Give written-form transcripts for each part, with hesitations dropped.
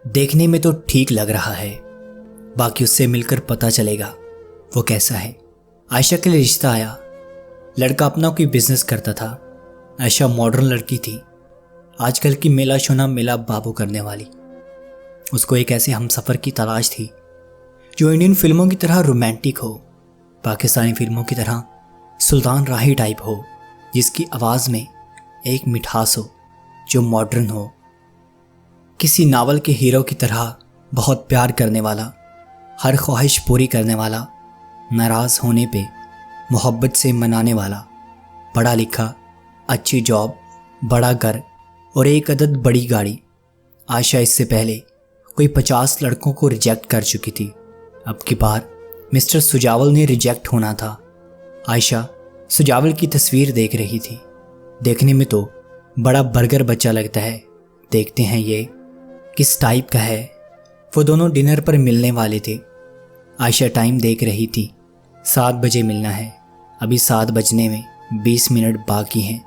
देखने में तो ठीक लग रहा है, बाकी उससे मिलकर पता चलेगा वो कैसा है। आयशा के लिए रिश्ता आया। लड़का अपना कोई बिजनेस करता था। आयशा मॉडर्न लड़की थी, आजकल की मेला शोना मेला बाबू करने वाली। उसको एक ऐसे हमसफ़र की तलाश थी जो इंडियन फिल्मों की तरह रोमांटिक हो, पाकिस्तानी फिल्मों की तरह सुल्तान राही टाइप हो, जिसकी आवाज़ में एक मिठास हो, जो मॉडर्न हो, किसी नावल के हीरो की तरह बहुत प्यार करने वाला, हर ख्वाहिश पूरी करने वाला, नाराज़ होने पे मोहब्बत से मनाने वाला, पढ़ा लिखा, अच्छी जॉब, बड़ा घर और एक अदद बड़ी गाड़ी। आयशा इससे पहले कोई 50 लड़कों को रिजेक्ट कर चुकी थी। अब की बार मिस्टर सुजावल ने रिजेक्ट होना था। आयशा सुजावल की तस्वीर देख रही थी। देखने में तो बड़ा बर्गर बच्चा लगता है। देखते हैं ये किस टाइप का है। वो दोनों डिनर पर मिलने वाले थे। आयशा टाइम देख रही थी। 7 बजे मिलना है। अभी 7 बजने में 20 मिनट बाकी हैं।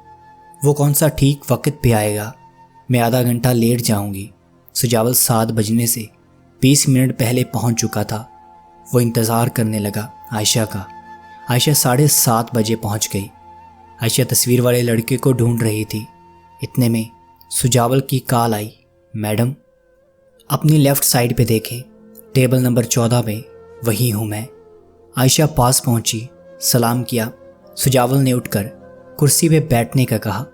वो कौन सा ठीक वक्त पे आएगा। मैं आधा घंटा लेट जाऊंगी। सुजावल 7 बजने से 20 मिनट पहले पहुंच चुका था। वो इंतज़ार करने लगा आयशा का। आयशा 7:30 बजे पहुंच गई। आयशा तस्वीर वाले लड़के को ढूंढ रही थी। इतने में सुजावल की कॉल आई। मैडम, अपनी लेफ़्ट साइड पे देखें, टेबल नंबर 14 में वही हूँ मैं। आयशा पास पहुंची, सलाम किया। सुजावल ने उठकर कुर्सी पे बैठने का कहा।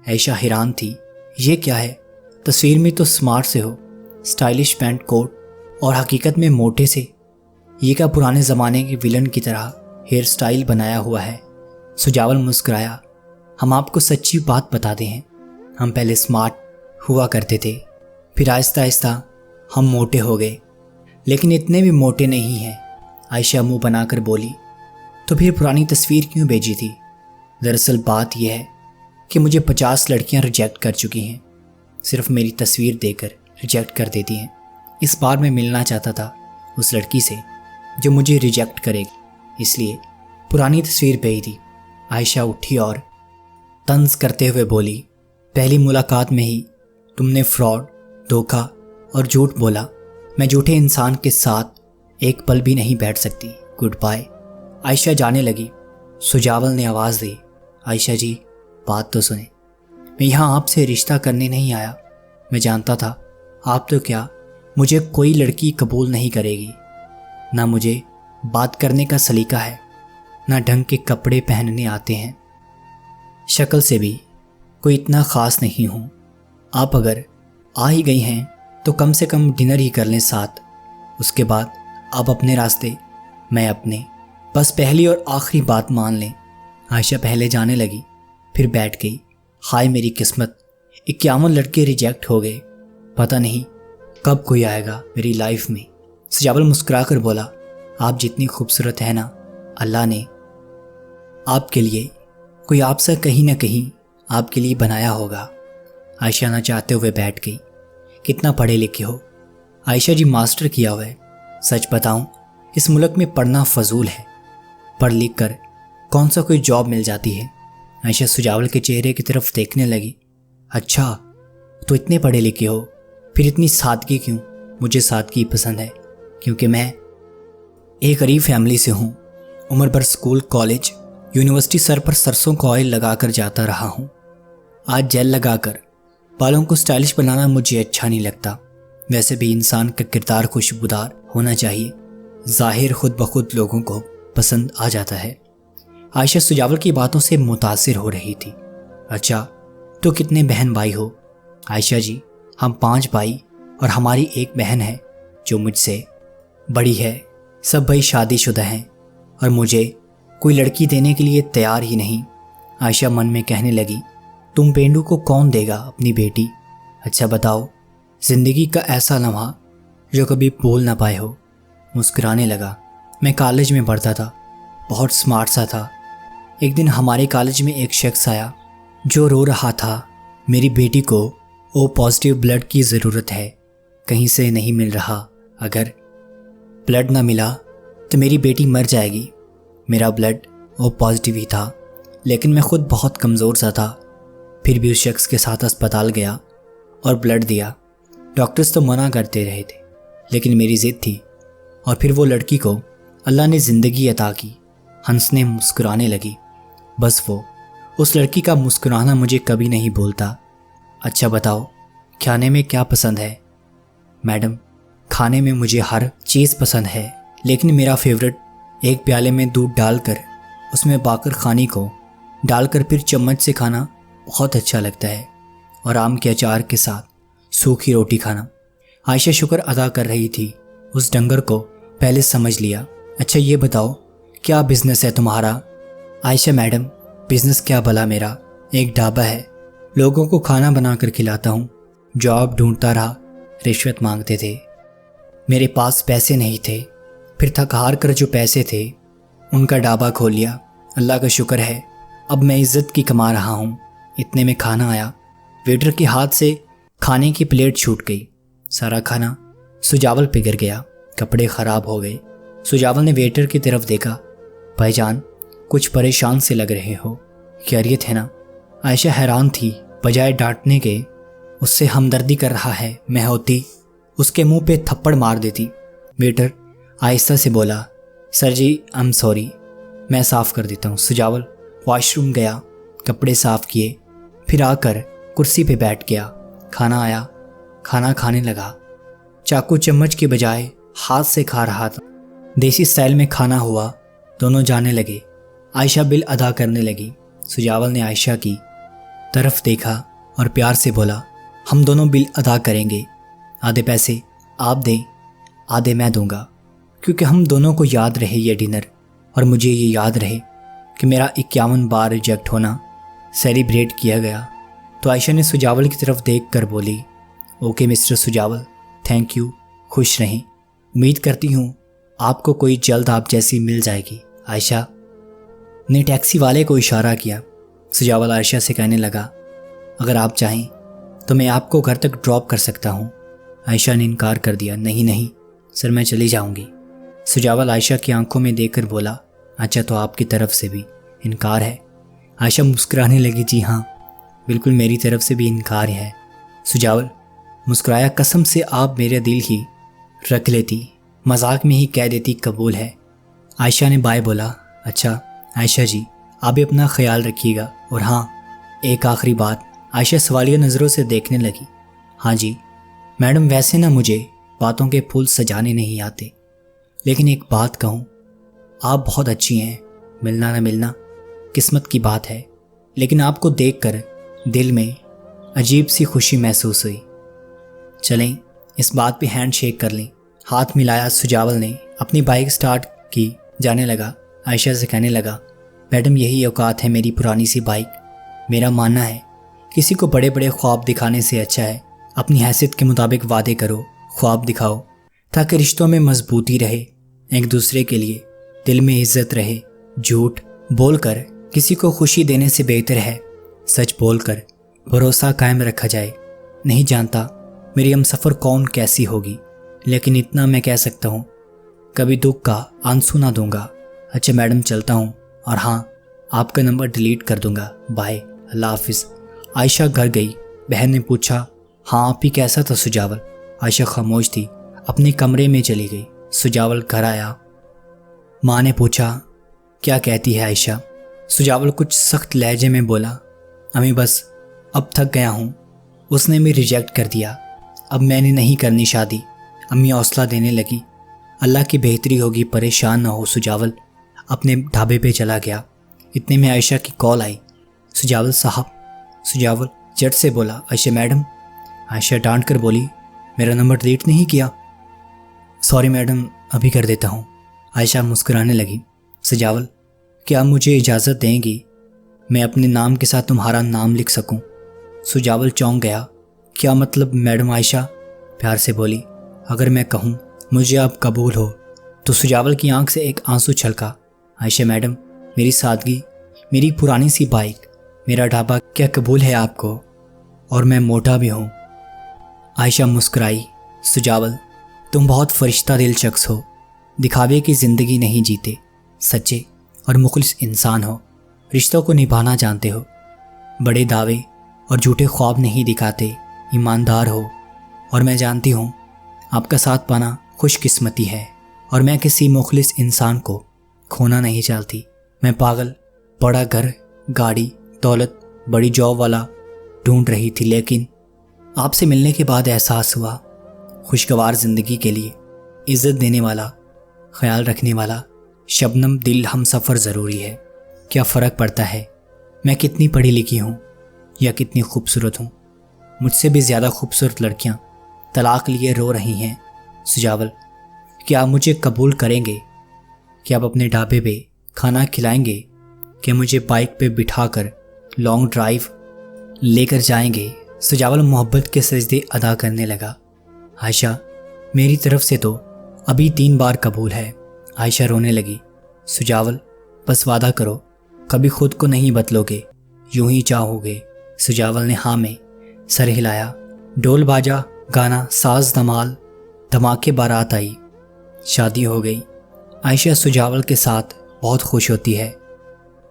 आयशा हैरान थी। ये क्या है? तस्वीर में तो स्मार्ट से हो, स्टाइलिश पैंट कोट, और हकीकत में मोटे से। ये क्या पुराने ज़माने के विलन की तरह हेयर स्टाइल बनाया हुआ है। सुजावल मुस्कुराया। हम आपको सच्ची बात बताते हैं, हम पहले स्मार्ट हुआ करते थे, फिर आहिस्ता आहिस्ता हम मोटे हो गए, लेकिन इतने भी मोटे नहीं हैं। आयशा मुंह बनाकर बोली। तो फिर पुरानी तस्वीर क्यों भेजी थी? दरअसल बात यह है कि मुझे 50 लड़कियां रिजेक्ट कर चुकी हैं, सिर्फ मेरी तस्वीर देकर रिजेक्ट कर देती हैं। इस बार मैं मिलना चाहता था उस लड़की से जो मुझे रिजेक्ट करेगी, इसलिए पुरानी तस्वीर भेजी थी। आयशा उठी और तंज करते हुए बोली, पहली मुलाकात में ही तुमने फ्रॉड, धोखा और झूठ बोला। मैं झूठे इंसान के साथ एक पल भी नहीं बैठ सकती। Good bye. आयशा जाने लगी। सुजावल ने आवाज़ दी, आयशा जी, बात तो सुने। मैं यहाँ आपसे रिश्ता करने नहीं आया। मैं जानता था आप तो क्या, मुझे कोई लड़की कबूल नहीं करेगी। ना मुझे बात करने का सलीका है, ना ढंग के कपड़े पहनने आते हैं। शक्ल से भी कोई इतना ख़ास नहीं हूँ। आप अगर आ ही गई हैं तो कम से कम डिनर ही कर लें साथ। उसके बाद आप अपने रास्ते, मैं अपने। बस पहली और आखिरी बात मान लें। आयशा पहले जाने लगी, फिर बैठ गई। हाय मेरी किस्मत, 51 लड़के रिजेक्ट हो गए। पता नहीं कब कोई आएगा मेरी लाइफ में। सुजावल मुस्कुरा कर बोला, आप जितनी खूबसूरत है ना, अल्लाह ने आपके लिए कोई आपसे कहीं ना कहीं आपके लिए बनाया होगा। आयशा ना चाहते हुए बैठ गई। कितना पढ़े लिखे हो? आयशा जी, मास्टर किया हुआ है। सच बताऊं, इस मुल्क में पढ़ना फजूल है। पढ़ लिख कर कौन सा कोई जॉब मिल जाती है। आयशा सुजावल के चेहरे की तरफ देखने लगी। अच्छा, तो इतने पढ़े लिखे हो, फिर इतनी सादगी क्यों? मुझे सादगी पसंद है, क्योंकि मैं एक गरीब फैमिली से हूँ। उम्र भर स्कूल, कॉलेज, यूनिवर्सिटी सर पर सरसों का ऑयल लगाकर जाता रहा हूँ। आज जेल लगाकर बालों को स्टाइलिश बनाना मुझे अच्छा नहीं लगता। वैसे भी इंसान का किरदार खुशबूदार होना चाहिए, ज़ाहिर खुद ब खुद लोगों को पसंद आ जाता है। आयशा सुजावल की बातों से मुतासिर हो रही थी। अच्छा, तो कितने बहन भाई हो? आयशा जी, हम 5 भाई और हमारी एक बहन है जो मुझसे बड़ी है। सब भाई शादीशुदा हैं और मुझे कोई लड़की देने के लिए तैयार ही नहीं। आयशा मन में कहने लगी, तुम पेंडू को कौन देगा अपनी बेटी? अच्छा बताओ, ज़िंदगी का ऐसा लम्हा जो कभी भूल ना पाए हो। मुस्कुराने लगा। मैं कॉलेज में पढ़ता था, बहुत स्मार्ट सा था। एक दिन हमारे कॉलेज में एक शख्स आया जो रो रहा था, मेरी बेटी को ओ पॉजिटिव ब्लड की ज़रूरत है, कहीं से नहीं मिल रहा। अगर ब्लड ना मिला तो मेरी बेटी मर जाएगी। मेरा ब्लड ओ पॉजिटिव ही था, लेकिन मैं खुद बहुत कमज़ोर सा था। फिर भी उस शख्स के साथ अस्पताल गया और ब्लड दिया। डॉक्टर्स तो मना करते रहे थे, लेकिन मेरी ज़िद थी। और फिर वो लड़की को अल्लाह ने ज़िंदगी अता की। हंसने मुस्कुराने लगी। बस वो उस लड़की का मुस्कुराना मुझे कभी नहीं भूलता। अच्छा बताओ, खाने में क्या पसंद है? मैडम, खाने में मुझे हर चीज़ पसंद है, लेकिन मेरा फेवरेट एक प्याले में दूध डालकर उसमें बाकर खानी को डालकर फिर चम्मच से खाना बहुत अच्छा लगता है, और आम के अचार के साथ सूखी रोटी खाना। आयशा शुक्र अदा कर रही थी। उस डंगर को पहले समझ लिया। अच्छा ये बताओ, क्या बिजनेस है तुम्हारा? आयशा मैडम, बिजनेस क्या भला मेरा, एक ढाबा है, लोगों को खाना बनाकर खिलाता हूँ। जॉब ढूंढता रहा, रिश्वत मांगते थे, मेरे पास पैसे नहीं थे, फिर थक हार कर जो पैसे थे उनका ढाबा खोल लिया। अल्लाह का शुक्र है, अब मैं इज्जत की कमा रहा हूँ। इतने में खाना आया। वेटर के हाथ से खाने की प्लेट छूट गई। सारा खाना सुजावल पे गिर गया। कपड़े ख़राब हो गए। सुजावल ने वेटर की तरफ देखा। भाईजान, कुछ परेशान से लग रहे हो, खैरियत है ना? आयशा हैरान थी। बजाय डांटने के उससे हमदर्दी कर रहा है, मैं होती उसके मुंह पे थप्पड़ मार देती। वेटर आहिस्ता से बोला, sir ji I am sorry, मैं साफ़ कर देता हूँ। सुजावल वॉशरूम गया, कपड़े साफ़ किए, फिर आकर कुर्सी पे बैठ गया। खाना आया, खाना खाने लगा। चाकू चम्मच के बजाय हाथ से खा रहा था। देसी स्टाइल में खाना हुआ। दोनों जाने लगे। आयशा बिल अदा करने लगी। सुजावल ने आयशा की तरफ देखा और प्यार से बोला, हम दोनों बिल अदा करेंगे। आधे पैसे आप दें, आधे मैं दूंगा, क्योंकि हम दोनों को याद रहे ये डिनर, और मुझे ये याद रहे कि मेरा 51 बार रिजेक्ट होना सेलिब्रेट किया गया। तो आयशा ने सुजावल की तरफ देख कर बोली, okay mister Sujawal, thank you, खुश रहें। उम्मीद करती हूँ आपको कोई जल्द आप जैसी मिल जाएगी। आयशा ने टैक्सी वाले को इशारा किया। सुजावल आयशा से कहने लगा, अगर आप चाहें तो मैं आपको घर तक ड्रॉप कर सकता हूँ। आयशा ने इनकार कर दिया, नहीं नहीं सर, मैं चली जाऊँगी। सुजावल आयशा की आंखों में देखकर बोला, अच्छा तो आपकी तरफ से भी इनकार है? आयशा मुस्कुराने लगी, जी हाँ, बिल्कुल मेरी तरफ से भी इनकार है। सुजावल मुस्कुराया, कसम से आप मेरा दिल ही रख लेती, मजाक में ही कह देती कबूल है। आयशा ने बाय बोला, अच्छा आयशा जी, आप भी अपना ख्याल रखिएगा, और हाँ एक आखिरी बात। आयशा सवालिया नज़रों से देखने लगी। हाँ जी मैडम, वैसे ना मुझे बातों के फूल सजाने नहीं आते, लेकिन एक बात कहूँ, आप बहुत अच्छी हैं। मिलना ना मिलना किस्मत की बात है, लेकिन आपको देखकर दिल में अजीब सी खुशी महसूस हुई। चलें इस बात पे हैंड शेक कर लें। हाथ मिलाया। सुजावल ने अपनी बाइक स्टार्ट की, जाने लगा। आयशा से कहने लगा, मैडम यही औकात है मेरी पुरानी सी बाइक। मेरा मानना है किसी को बड़े बड़े ख्वाब दिखाने से अच्छा है अपनी हैसियत के मुताबिक वादे करो, ख्वाब दिखाओ, ताकि रिश्तों में मजबूती रहे, एक दूसरे के लिए दिल में इज्जत रहे। झूठ बोलकर किसी को खुशी देने से बेहतर है सच बोलकर भरोसा कायम रखा जाए। नहीं जानता मेरी हमसफ़र कौन कैसी होगी, लेकिन इतना मैं कह सकता हूँ, कभी दुख का आंसू ना दूंगा। अच्छा मैडम चलता हूँ, और हाँ आपका नंबर डिलीट कर दूंगा, बाय, अल्लाह हाफिज़। आयशा घर गई। बहन ने पूछा, हाँ आप ही कैसा था सुजावल? आयशा खामोश थी, अपने कमरे में चली गई। सुजावल घर आया। माँ ने पूछा, क्या कहती है आयशा? सुजावल कुछ सख्त लहजे में बोला, अम्मी बस अब थक गया हूँ, उसने भी रिजेक्ट कर दिया, अब मैंने नहीं करनी शादी। अम्मी हौसला देने लगी, अल्लाह की बेहतरी होगी, परेशान ना हो। सुजावल अपने ढाबे पे चला गया। इतने में आयशा की कॉल आई, सुजावल साहब। सुजावल झट से बोला, आयशा मैडम। आयशा डांट कर बोली, मेरा नंबर डिलीट नहीं किया? सॉरी मैडम, अभी कर देता हूँ। आयशा मुस्कुराने लगी। सुजावल, क्या मुझे इजाज़त देंगी मैं अपने नाम के साथ तुम्हारा नाम लिख सकूं? सुजावल चौंक गया। क्या मतलब मैडम? आयशा प्यार से बोली, अगर मैं कहूँ मुझे आप कबूल हो तो। सुजावल की आंख से एक आंसू छलका। आयशा मैडम, मेरी सादगी, मेरी पुरानी सी बाइक, मेरा ढाबा क्या कबूल है आपको? और मैं मोटा भी हूँ। आयशा मुस्कुराई। सुजावल, तुम बहुत फरिश्ता दिल शख्स हो, दिखावे की ज़िंदगी नहीं जीते, सच्चे और मुखलिस इंसान हो, रिश्तों को निभाना जानते हो, बड़े दावे और झूठे ख्वाब नहीं दिखाते, ईमानदार हो और मैं जानती हूँ आपका साथ पाना खुशकिस्मती है और मैं किसी मुखलिस इंसान को खोना नहीं चाहती। मैं पागल बड़ा घर, गाड़ी, दौलत, बड़ी जॉब वाला ढूंढ रही थी, लेकिन आपसे मिलने के बाद एहसास हुआ खुशगवार ज़िंदगी के लिए इज़्ज़त देने वाला, ख्याल रखने वाला शबनम दिल हम सफ़र ज़रूरी है। क्या फ़र्क पड़ता है मैं कितनी पढ़ी लिखी हूँ या कितनी खूबसूरत हूँ। मुझसे भी ज़्यादा खूबसूरत लड़कियाँ तलाक लिए रो रही हैं। सुजावल, क्या आप मुझे कबूल करेंगे? क्या आप अपने ढाबे पे खाना खिलाएंगे? क्या मुझे बाइक पे बिठाकर लॉन्ग ड्राइव लेकर जाएंगे? सुजावल मोहब्बत के सजदे अदा करने लगा। आयशा, मेरी तरफ से तो अभी 3 बार कबूल है। आयशा रोने लगी। सुजावल, बस वादा करो कभी खुद को नहीं बदलोगे, यूं ही चाहोगे। सुजावल ने हाँ में सर हिलाया। ढोल बाजा, गाना, साज धमाल, धमाके बारात आई, शादी हो गई। आयशा सुजावल के साथ बहुत खुश होती है।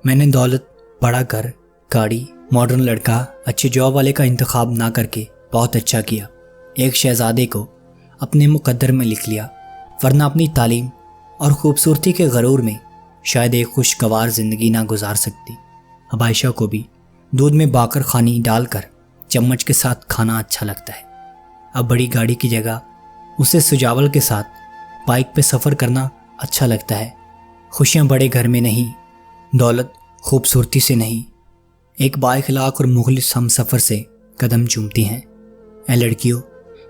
मैंने दौलत, बड़ा घर, गाड़ी, मॉडर्न लड़का, अच्छे जॉब वाले का इंतखाब ना करके बहुत अच्छा किया। एक शहजादे को अपने मुकद्दर में लिख लिया, वरना अपनी तालीम और खूबसूरती के गरूर में शायद एक खुशगवार ज़िंदगी ना गुजार सकती। अब आयशा को भी दूध में बाकर खानी डालकर चम्मच के साथ खाना अच्छा लगता है। अब बड़ी गाड़ी की जगह उसे सुजावल के साथ बाइक पे सफ़र करना अच्छा लगता है। खुशियाँ बड़े घर में नहीं, दौलत खूबसूरती से नहीं, एक बाइखलाक और मुखलिस हम सफ़र से कदम चूमती हैं। ऐ लड़कियों,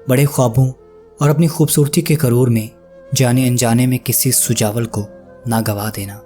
बड़े ख्वाबों और अपनी खूबसूरती के करूर में जाने अनजाने में किसी सुजावल को ना गवा देना।